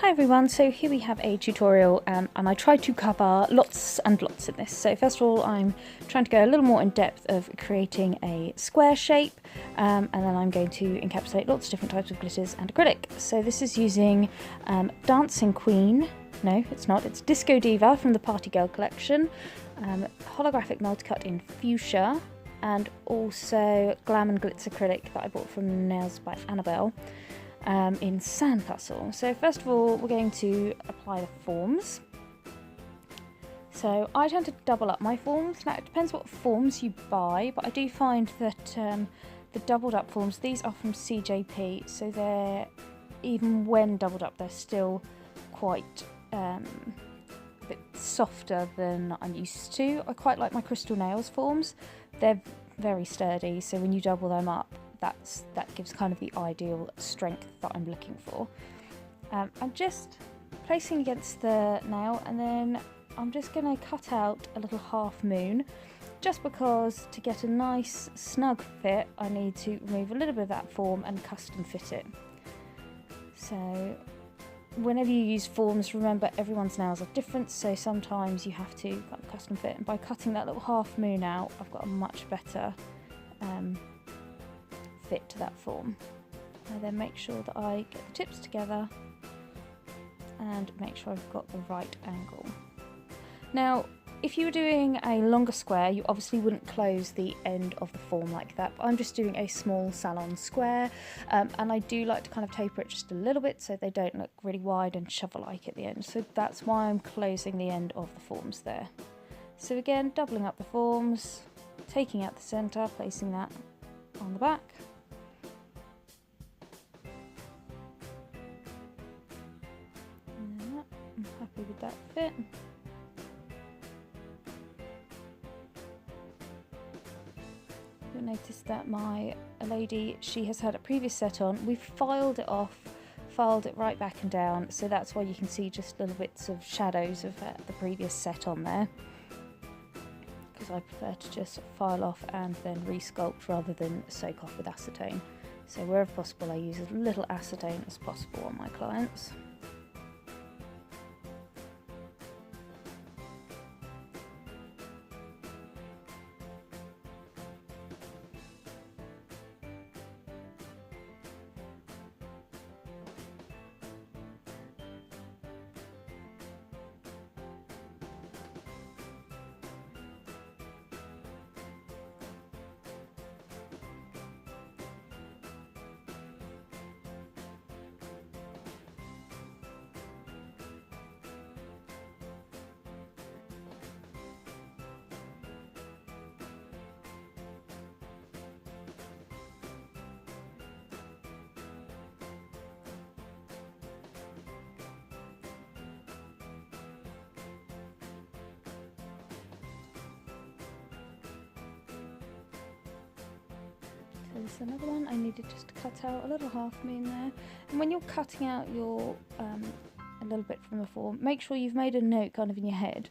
Hi everyone, so here we have a tutorial and I tried to cover lots and lots in this. So first of all, I'm trying to go a little more in depth of creating a square shape, and then I'm going to encapsulate lots of different types of glitters and acrylic. So this is using Dancing Queen, no it's not, it's Disco Diva from the Party Girl collection, Holographic multi-cut in Fuchsia, and also Glam and Glitz acrylic that I bought from Nails by Annabelle. In Sandcastle. So first of all, we're going to apply the forms. So I tend to double up my forms. Now it depends what forms you buy, but I do find that the doubled up forms, these are from CJP, so they're, even when doubled up, they're still quite a bit softer than I'm used to. I quite like my crystal nails forms. They're very sturdy, so when you double them up, that gives kind of the ideal strength that I'm looking for. I'm just placing against the nail, and then I'm just going to cut out a little half moon, just because to get a nice snug fit I need to remove a little bit of that form and custom fit it. So whenever you use forms, remember everyone's nails are different, so sometimes you have to kind of custom fit, and by cutting that little half moon out I've got a much better fit to that form. I then make sure that I get the tips together and make sure I've got the right angle. Now if you were doing a longer square, you obviously wouldn't close the end of the form like that, but I'm just doing a small salon square, and I do like to kind of taper it just a little bit so they don't look really wide and shovel-like at the end, so that's why I'm closing the end of the forms there. So again, doubling up the forms, taking out the centre, placing that on the back. I'm happy with that fit. You'll notice that my lady, she has had a previous set on. We've filed it off, filed it right back and down, so that's why you can see just little bits of shadows of the previous set on there, because I prefer to just file off and then resculpt rather than soak off with acetone. So wherever possible I use as little acetone as possible on my clients. There's another one I needed just to cut out a little half moon there, and when you're cutting out your a little bit from the form, make sure you've made a note kind of in your head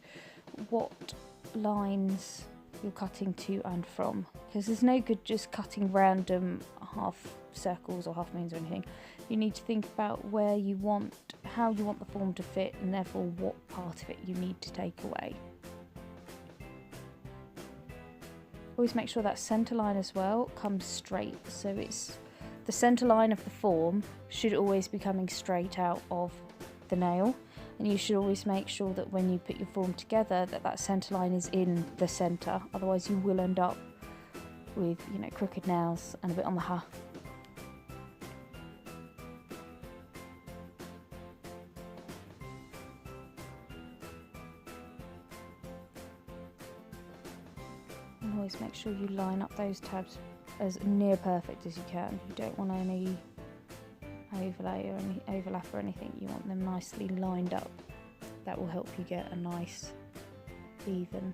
what lines you're cutting to and from, because there's no good just cutting random half circles or half moons or anything. You need to think about where you want, how you want the form to fit, and therefore what part of it you need to take away. Always make sure that centre line as well comes straight, so it's the centre line of the form should always be coming straight out of the nail, and you should always make sure that when you put your form together that centre line is in the centre, otherwise you will end up with, you know, crooked nails and a bit on the ha. Always make sure you line up those tabs as near perfect as you can. You don't want any overlay or any overlap or anything. You want them nicely lined up. That will help you get a nice even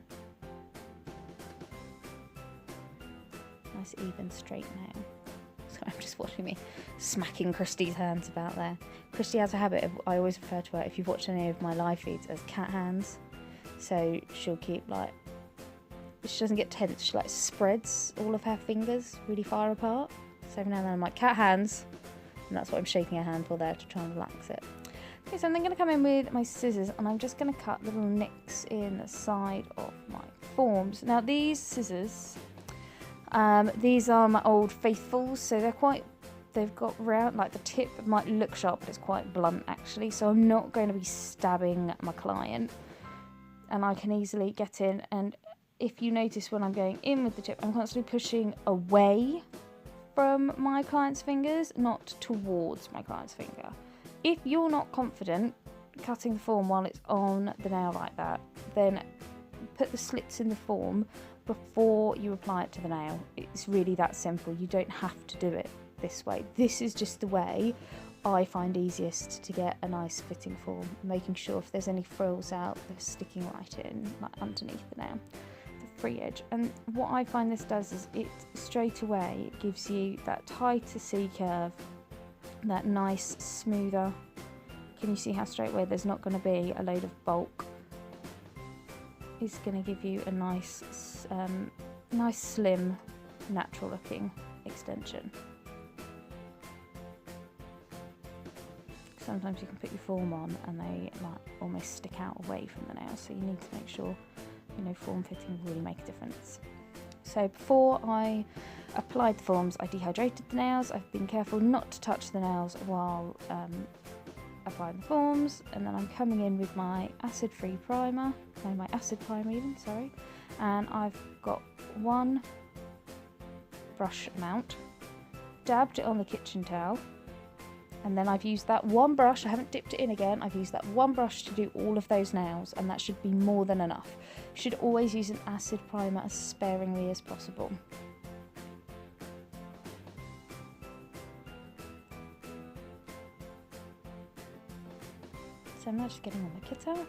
straight nail. So I'm just watching me smacking Christy's hands about there. Christy has a habit of, I always refer to her, if you've watched any of my live feeds, as cat hands. So she'll keep like, she doesn't get tense, she like spreads all of her fingers really far apart. So every now and then I'm like, cat hands, and that's what I'm shaking her hand for there, to try and relax it. Okay, so I'm then going to come in with my scissors and I'm just going to cut little nicks in the side of my forms. Now these scissors, these are my old Faithfuls, so they've got round, like the tip might look sharp, but it's quite blunt actually, so I'm not going to be stabbing my client, and I can easily get in. And if you notice when I'm going in with the tip, I'm constantly pushing away from my client's fingers, not towards my client's finger. If you're not confident cutting the form while it's on the nail like that, then put the slits in the form before you apply it to the nail. It's really that simple. You don't have to do it this way. This is just the way I find easiest to get a nice fitting form, making sure if there's any frills out, they're sticking right in, like underneath the nail, the free edge. And what I find this does is it straight away gives you that tighter C curve, that nice smoother. Can you see how straight away there's not going to be a load of bulk? It's going to give you a nice slim, natural looking extension. Sometimes you can put your form on and they like almost stick out away from the nail, so you need to make sure, you know, form fitting will really make a difference. So before I applied the forms, I dehydrated the nails. I've been careful not to touch the nails while applying the forms, and then I'm coming in with my acid-free primer, no, my acid primer even, sorry, and I've got one brush amount, dabbed it on the kitchen towel, and then I've used that one brush, I haven't dipped it in again, I've used that one brush to do all of those nails, and that should be more than enough. You should always use an acid primer as sparingly as possible. So I'm now just getting on the kit out.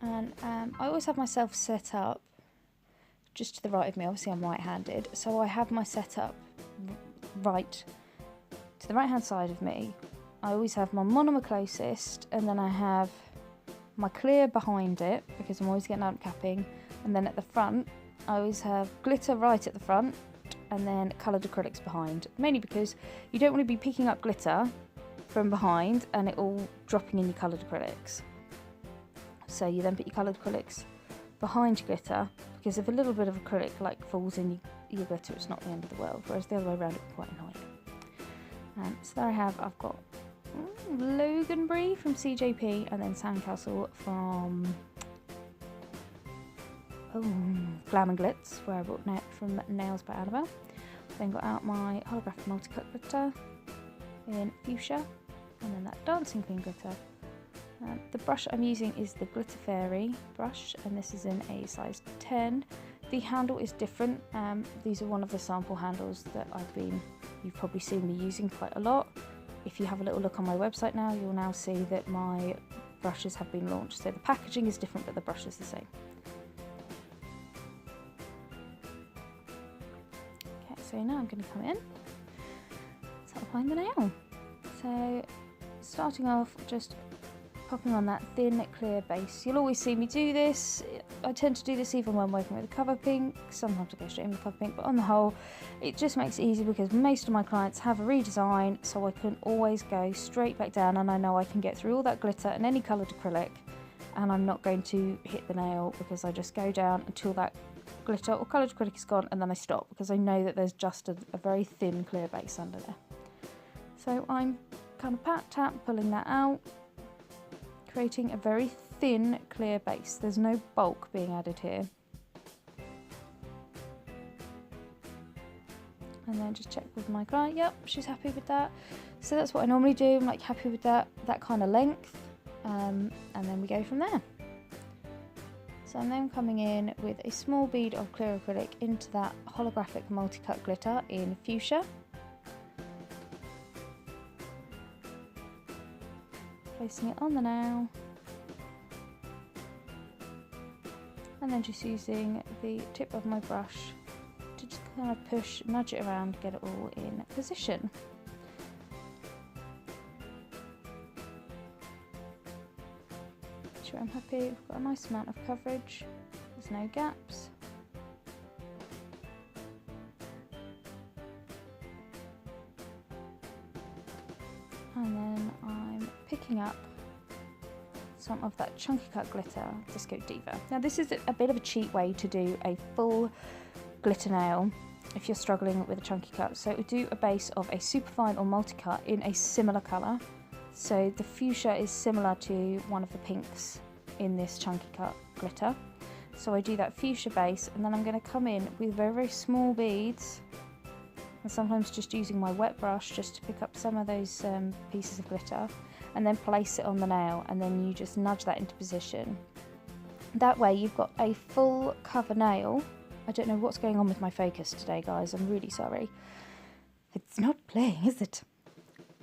And I always have myself set up just to the right of me, obviously I'm right-handed, so I have my setup right to the right hand side of me. I always have my monomer closest, and then I have my clear behind it because I'm always getting out capping, and then at the front I always have glitter right at the front and then coloured acrylics behind, mainly because you don't want to be picking up glitter from behind and it all dropping in your coloured acrylics. So you then put your coloured acrylics behind your glitter, because if a little bit of acrylic like falls in your glitter, it's not the end of the world, whereas the other way around it would be quite annoying. So there I've got Loganberry from CJP, and then Sandcastle from Glam and Glitz, where I bought from Nails by Annabelle. Then got out my Holographic multi-cut glitter in Fuchsia, and then that Dancing Queen glitter. The brush I'm using is the Glitter Fairy brush, and this is in a size 10. The handle is different. These are one of the sample handles that you've probably seen me using quite a lot. If you have a little look on my website now, you'll now see that my brushes have been launched. So the packaging is different, but the brush is the same. Okay, so now I'm going to come in, start applying the nail. So starting off, just popping on that thin clear base. You'll always see me do this. I tend to do this even when working with a cover pink. Sometimes I go straight in with cover pink, but on the whole it just makes it easy because most of my clients have a redesign, so I can always go straight back down, and I know I can get through all that glitter and any coloured acrylic, and I'm not going to hit the nail because I just go down until that glitter or coloured acrylic is gone, and then I stop because I know that there's just a very thin clear base under there. So I'm kind of pat tap pulling that out, creating a very thin clear base. There's no bulk being added here. And then just check with my client, yep, she's happy with that. So that's what I normally do. I'm like happy with that kind of length, and then we go from there. So I'm then coming in with a small bead of clear acrylic into that holographic multi-cut glitter in Fuchsia. Placing it on the nail, and then just using the tip of my brush to just kind of nudge it around, get it all in position. Sure, I'm happy, we've got a nice amount of coverage, there's no gaps. And then picking up some of that chunky cut glitter, Disco Diva. Now this is a bit of a cheat way to do a full glitter nail if you're struggling with a chunky cut. So we do a base of a superfine or multi-cut in a similar colour. So the fuchsia is similar to one of the pinks in this chunky cut glitter. So I do that fuchsia base, and then I'm going to come in with very, very small beads, and sometimes just using my wet brush just to pick up some of those pieces of glitter, and then place it on the nail, and then you just nudge that into position. That way you've got a full cover nail. I don't know what's going on with my focus today, guys, I'm really sorry. It's not playing, is it?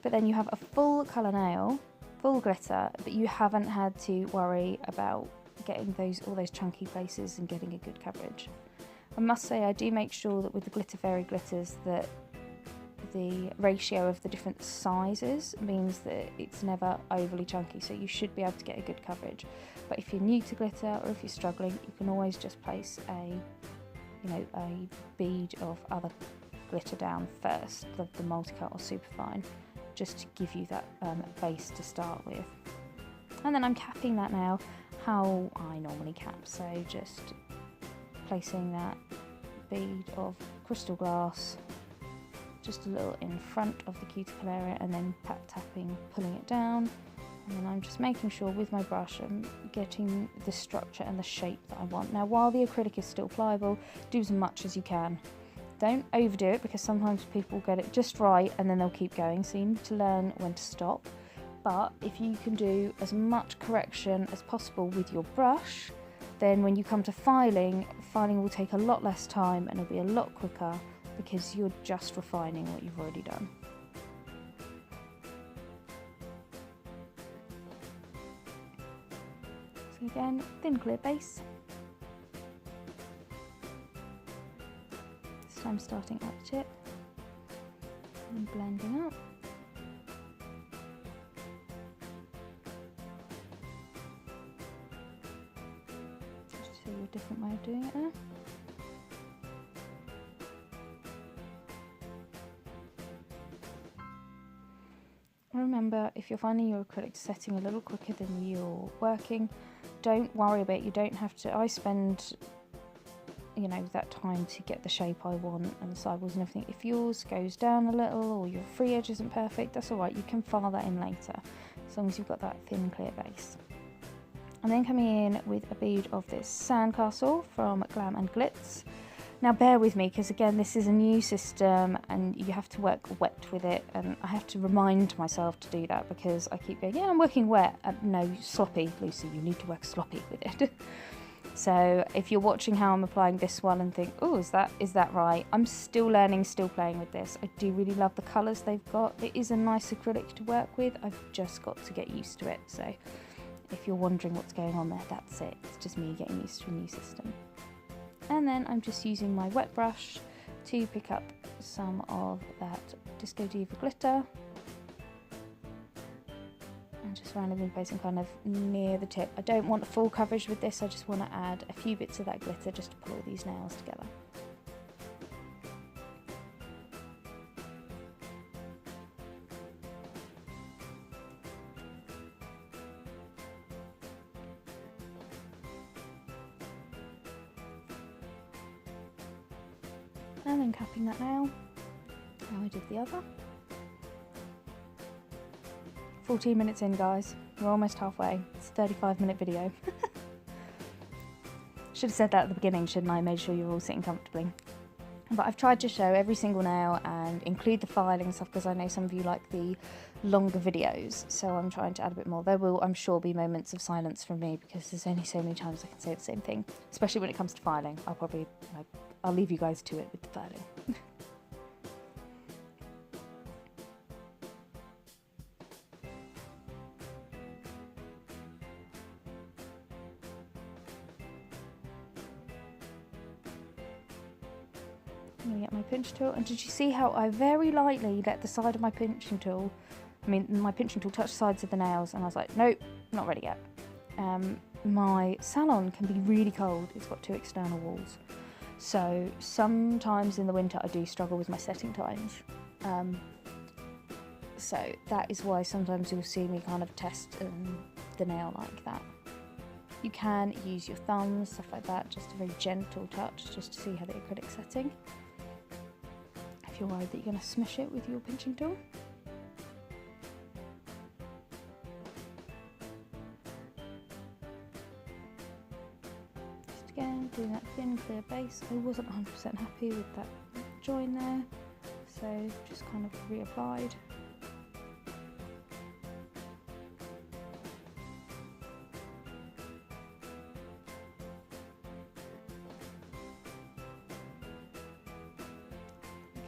But then you have a full colour nail, full glitter, but you haven't had to worry about getting all those chunky places and getting a good coverage. I must say I do make sure that with the Glitter Fairy glitters that the ratio of the different sizes means that it's never overly chunky, so you should be able to get a good coverage. But if you're new to glitter, or if you're struggling, you can always just place a bead of other glitter down first, the multi-cut or superfine, just to give you that base to start with. And then I'm capping that now how I normally cap, so just placing that bead of crystal glass just a little in front of the cuticle area, and then tapping, pulling it down, and then I'm just making sure with my brush I'm getting the structure and the shape that I want. Now while the acrylic is still pliable, do as much as you can. Don't overdo it, because sometimes people get it just right and then they'll keep going, so you need to learn when to stop. But if you can do as much correction as possible with your brush, then when you come to filing will take a lot less time and it'll be a lot quicker, because you're just refining what you've already done. So again, thin clear base. This time starting at the tip and blending out. Just show you a different way of doing it there. Remember, if you're finding your acrylic setting a little quicker than you're working, don't worry about it. You don't have to. I spend, that time to get the shape I want and the sidewalls and everything. If yours goes down a little or your free edge isn't perfect, that's all right. You can file that in later, as long as you've got that thin, clear base. And then coming in with a bead of this sandcastle from Glam and Glitz. Now bear with me, because again this is a new system and you have to work wet with it, and I have to remind myself to do that, because I keep going, yeah, I'm working wet. No, sloppy, Lucy, you need to work sloppy with it. So if you're watching how I'm applying this one and think, oh, is that right? I'm still learning, still playing with this. I do really love the colours they've got. It is a nice acrylic to work with. I've just got to get used to it. So if you're wondering what's going on there, that's it. It's just me getting used to a new system. And then I'm just using my wet brush to pick up some of that Disco Diva glitter. And just randomly placing kind of near the tip. I don't want full coverage with this, I just want to add a few bits of that glitter just to pull all these nails together. And then capping that nail, how I did the other. 14 minutes in, guys, we're almost halfway. It's a 35-minute video. Should have said that at the beginning, shouldn't I? Made sure you're all sitting comfortably. But I've tried to show every single nail and include the filing stuff, because I know some of you like the longer videos, so I'm trying to add a bit more. There will, I'm sure, be moments of silence from me, because there's only so many times I can say the same thing, especially when it comes to filing. I'll leave you guys to it with the filing. I'm going to get my pinch tool, and did you see how I very lightly let the side of my pinching tool, my pinching tool touch the sides of the nails, and I was like, nope, not ready yet. My salon can be really cold, it's got 2 external walls, so sometimes in the winter I do struggle with my setting times. So that is why sometimes you'll see me kind of test the nail like that. You can use your thumbs, stuff like that, just a very gentle touch, just to see how the acrylic's setting. If you're worried that you're going to smush it with your pinching tool. Just again, doing that thin, clear base. I wasn't 100% happy with that join there, so just kind of reapplied.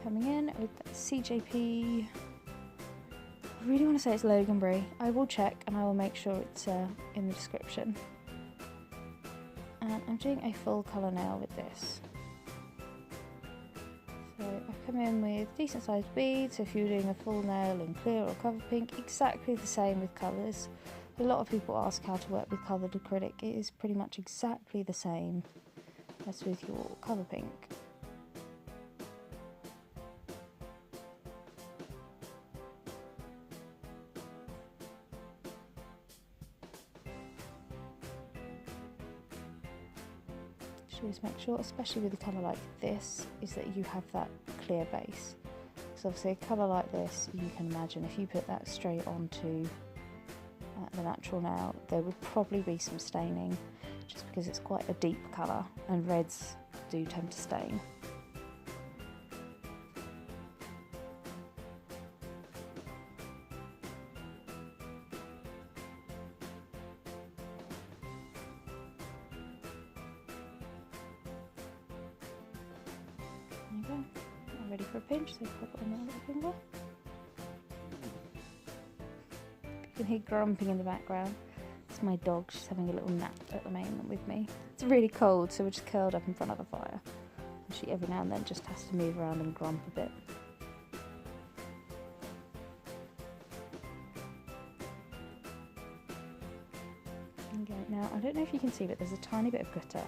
Coming in with CJP, I really want to say it's Loganberry. I will check and I will make sure it's in the description. And I'm doing a full colour nail with this. So I've come in with decent sized beads, so if you're doing a full nail in clear or cover pink, exactly the same with colours. A lot of people ask how to work with coloured acrylic. It is pretty much exactly the same as with your cover pink. Always make sure, especially with a colour like this, is that you have that clear base. Because obviously a colour like this, you can imagine if you put that straight onto the natural nail, there would probably be some staining, just because it's quite a deep colour and reds do tend to stain. I'm ready for a pinch, so pop it on my little finger. You can hear grumping in the background. It's my dog, she's having a little nap at the moment with me. It's really cold, so we're just curled up in front of the fire. And she every now and then just has to move around and grump a bit. Okay, now I don't know if you can see, but there's a tiny bit of glitter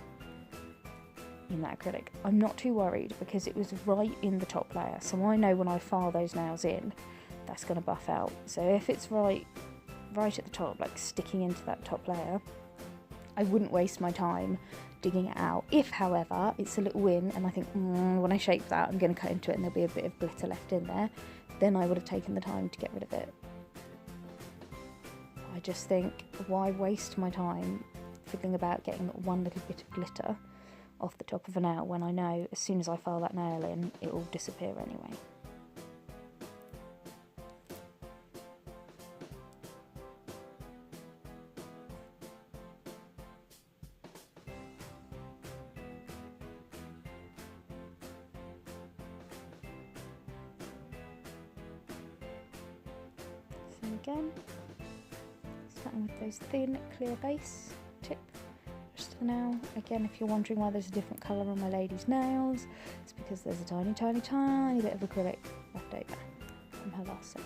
in that acrylic. I'm not too worried because it was right in the top layer, so I know when I file those nails in, that's going to buff out. So if it's right at the top, like sticking into that top layer, I wouldn't waste my time digging it out. If, however, it's a little in and I think when I shape that I'm going to cut into it and there'll be a bit of glitter left in there, then I would have taken the time to get rid of it. I just think, why waste my time fiddling about getting one little bit of glitter off the top of a nail when I know as soon as I file that nail in, it will disappear anyway. So again, starting with those thin, clear base tip. Now, again, if you're wondering why there's a different colour on my lady's nails, it's because there's a tiny, tiny, tiny bit of acrylic left over from her last set.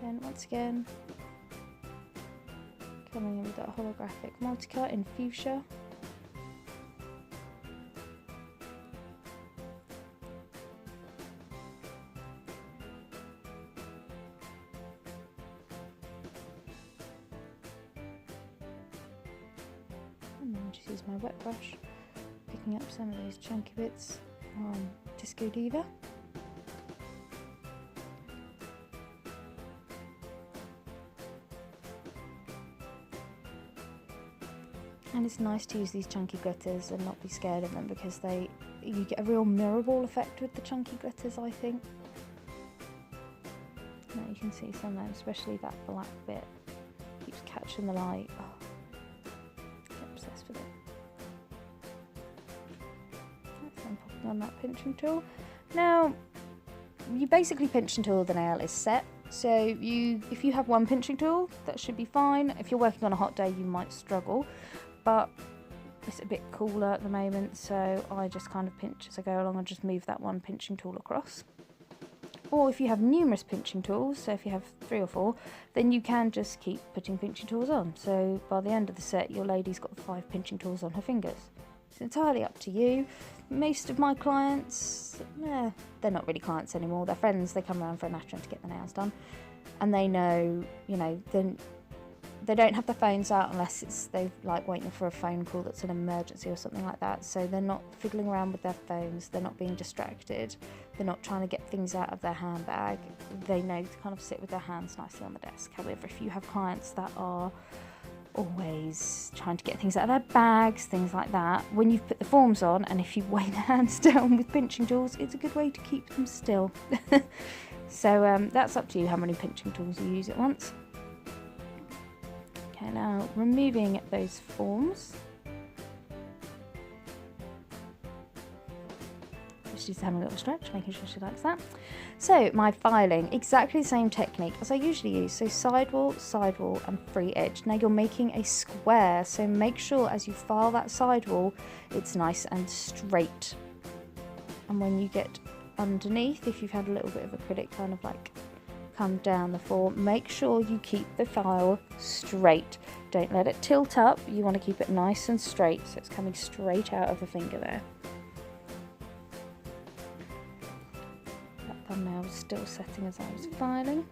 Then, once again, coming in with that holographic multi-cut in Fuchsia. And then just use my wet brush, picking up some of those chunky bits from Diva. And it's nice to use these chunky glitters and not be scared of them, because you get a real mirror ball effect with the chunky glitters, I think. Now you can see some of them, especially that black bit, keeps catching the light. Oh. Obsessed with it. That's I'm popping on that pinching tool. Now, you basically pinch until the nail is set. So if you have one pinching tool, that should be fine. If you're working on a hot day, you might struggle, but it's a bit cooler at the moment, so I just kind of pinch as I go along and just move that one pinching tool across. Or if you have numerous pinching tools, so if you have 3 or 4, then you can just keep putting pinching tools on. So by the end of the set, your lady's got 5 pinching tools on her fingers. It's entirely up to you. most of my clients, they're not really clients anymore, they're friends, they come around for a natter to get the nails done, and they know, you know, they don't have their phones out unless they're like waiting for a phone call that's an emergency or something like that, so they're not fiddling around with their phones, they're not being distracted, they're not trying to get things out of their handbag, they know to kind of sit with their hands nicely on the desk. However, if you have clients that are always trying to get things out of their bags, things like that, when you've put the forms on and if you weigh their hands down with pinching tools, it's a good way to keep them still. So that's up to you how many pinching tools you use at once. Okay, now removing those forms. She's having a little stretch, making sure she likes that. So my filing, exactly the same technique as I usually use. So sidewall, and free edge. Now you're making a square, so make sure as you file that sidewall, it's nice and straight. And when you get underneath, if you've had a little bit of acrylic kind of like come down the form, make sure you keep the file straight. Don't let it tilt up, you want to keep it nice and straight, so it's coming straight out of the finger there. Thumbnail was still setting as I was filing.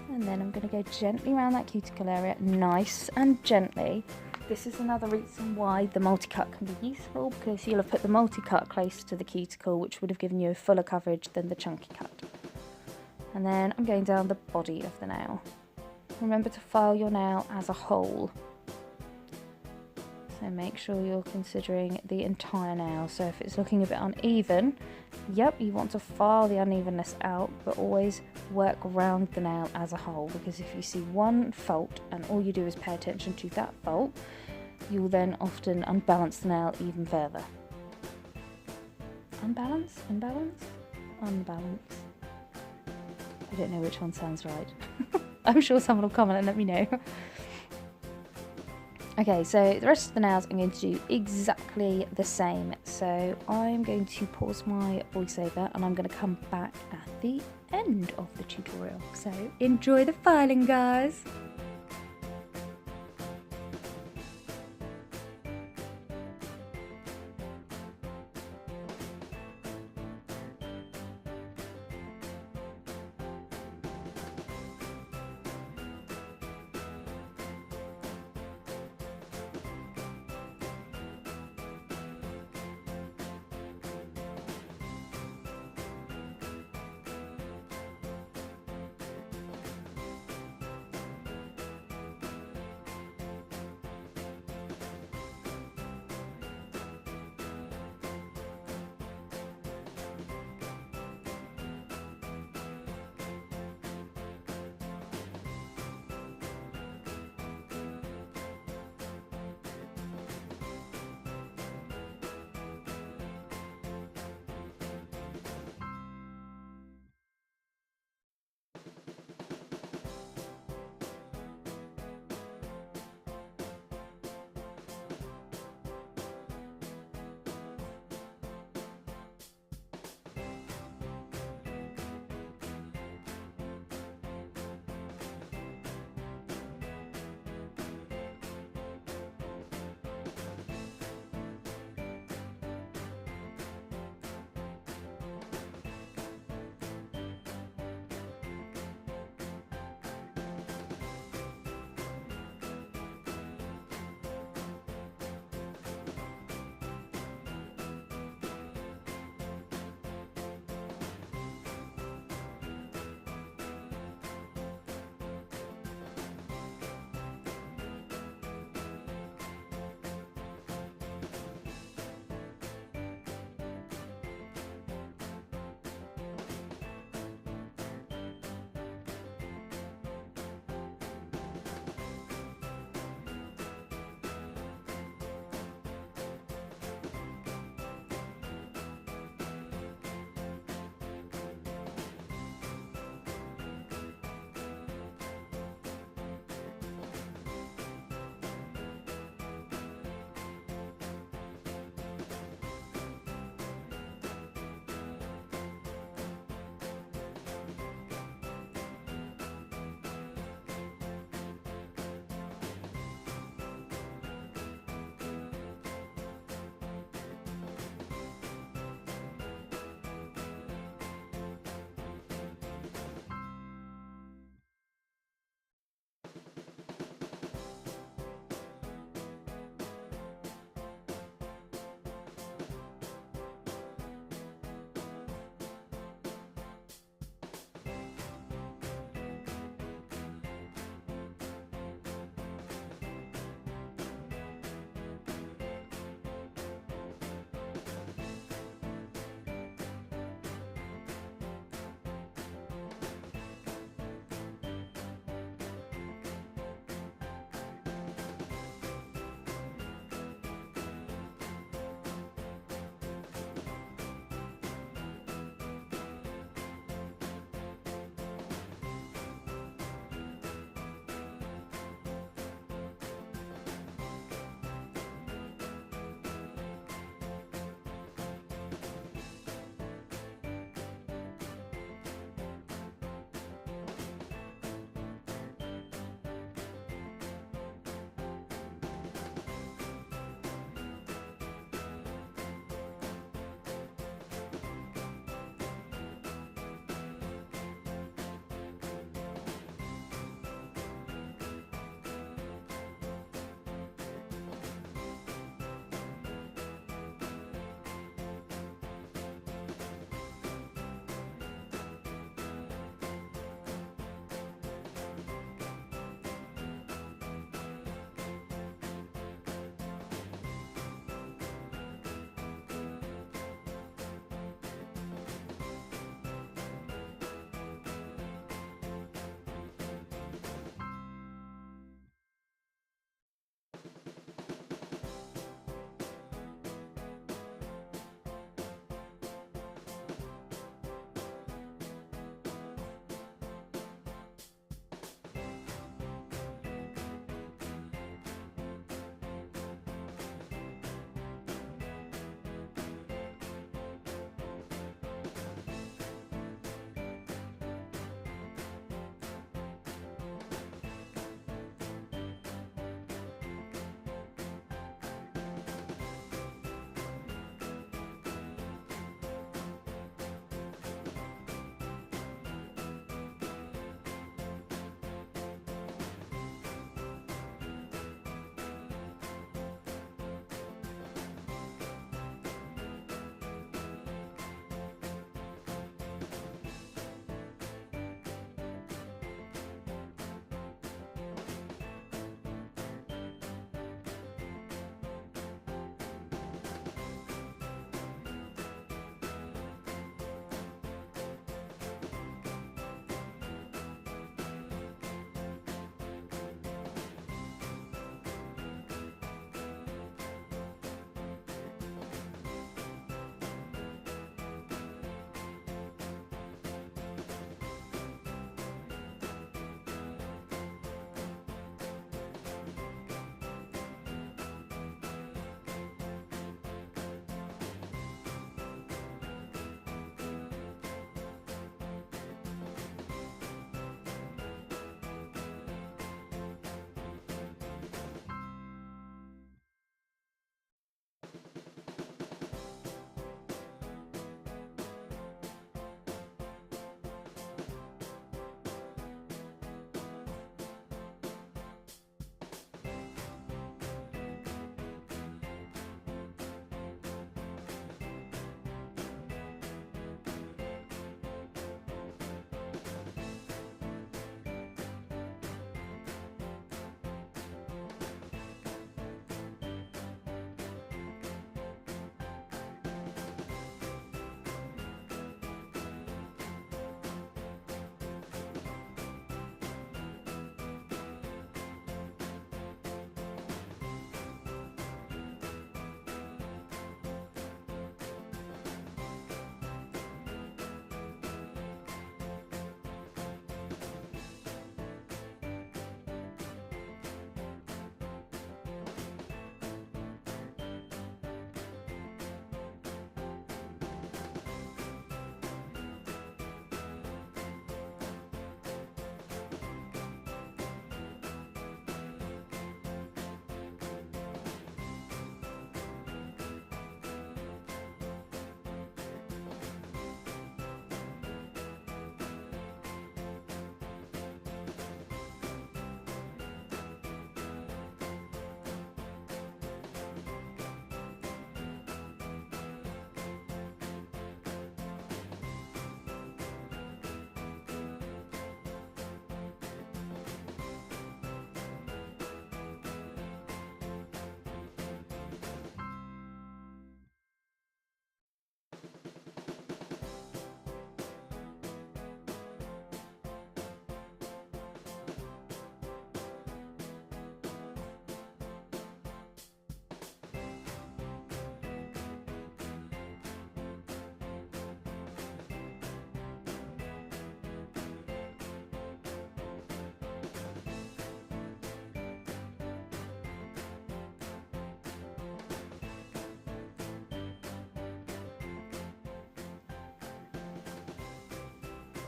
And then I'm going to go gently around that cuticle area, nice and gently. This is another reason why the multi-cut can be useful, because you'll have put the multi-cut close to the cuticle, which would have given you a fuller coverage than the chunky cut. And then I'm going down the body of the nail. Remember to file your nail as a whole. So make sure you're considering the entire nail. So if it's looking a bit uneven, yep, you want to file the unevenness out, but always work around the nail as a whole, because if you see one fault and all you do is pay attention to that fault, you'll then often unbalance the nail even further. Unbalance? Imbalance? Unbalance. I don't know which one sounds right. I'm sure someone will comment and let me know. Okay, so the rest of the nails I'm going to do exactly the same. So I'm going to pause my voiceover and I'm going to come back at the end of the tutorial. So enjoy the filing, guys!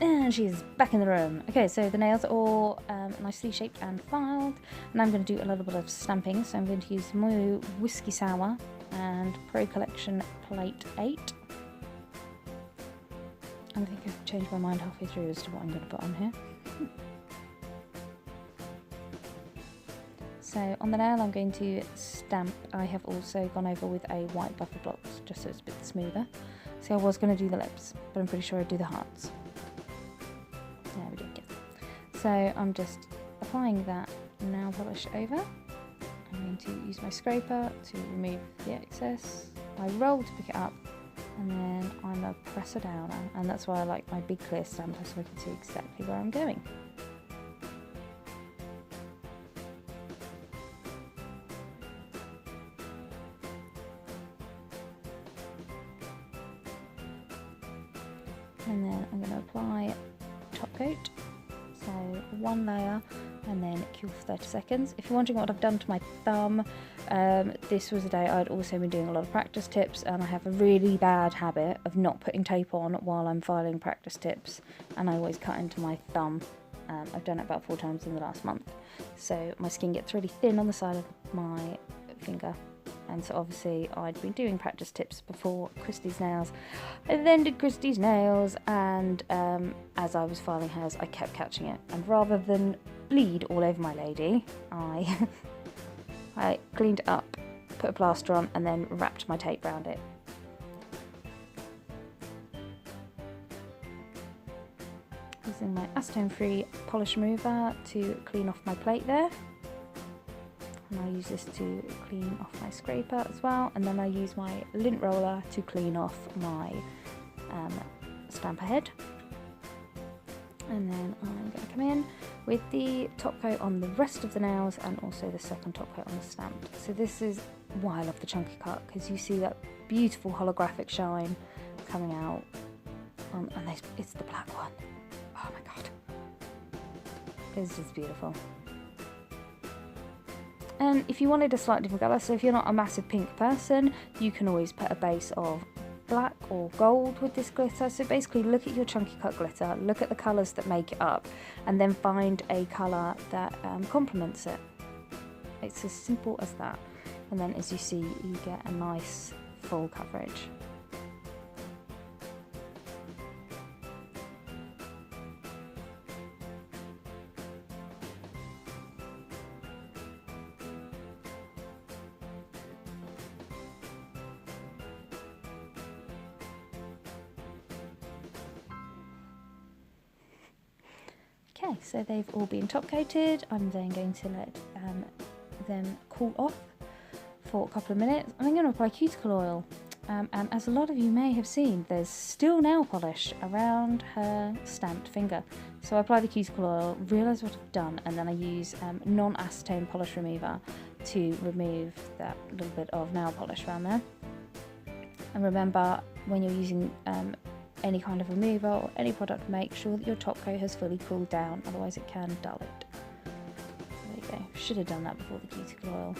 And she's back in the room. Okay, so the nails are all nicely shaped and filed. And I'm going to do a little bit of stamping. So I'm going to use Mule Whiskey Sour and Pro Collection Plate 8. I think I've changed my mind halfway through as to what I'm going to put on here. So on the nail I'm going to stamp. I have also gone over with a white buffer blocks just so it's a bit smoother. So I was going to do the lips, but I'm pretty sure I'd do the hearts. There we go. So I'm just applying that nail polish over. I'm going to use my scraper to remove the excess. I roll to pick it up, and then I'm a presser downer, and that's why I like my big clear stamper so I can see exactly where I'm going. And then I'm going to apply Topcoat, so one layer and then cure for 30 seconds. If you're wondering what I've done to my thumb, this was a day I'd also been doing a lot of practice tips, and I have a really bad habit of not putting tape on while I'm filing practice tips, and I always cut into my thumb. I've done it about 4 times in the last month, so my skin gets really thin on the side of my finger. And so obviously I'd been doing practice tips before Christy's nails. I then did Christy's nails, and as I was filing hers I kept catching it, and rather than bleed all over my lady, I cleaned it up, put a plaster on, and then wrapped my tape around it. Using my acetone free polish remover to clean off my plate there. And I use this to clean off my scraper as well, and then I use my lint roller to clean off my stamper head. And then I'm going to come in with the top coat on the rest of the nails and also the second top coat on the stamp. So this is why I love the chunky cut, because you see that beautiful holographic shine coming out, and it's the black one. Oh my god, it's just beautiful. And if you wanted a slightly different colour, so if you're not a massive pink person, you can always put a base of black or gold with this glitter. So basically look at your chunky cut glitter, look at the colours that make it up, and then find a colour that complements it. It's as simple as that. And then as you see, you get a nice full coverage. Okay, so they've all been top coated. I'm then going to let them cool off for a couple of minutes. I'm going to apply cuticle oil, and as a lot of you may have seen, there's still nail polish around her stamped finger. So I apply the cuticle oil, realise what I've done, and then I use non-acetone polish remover to remove that little bit of nail polish around there. And remember, when you're using any kind of remover or any product, make sure that your top coat has fully cooled down, otherwise it can dull it. So there you go, should have done that before the cuticle oil.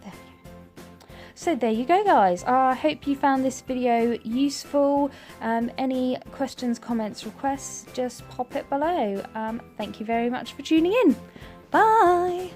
There we go. So there you go guys, I hope you found this video useful. Any questions, comments, requests, just pop it below. Thank you very much for tuning in. Bye!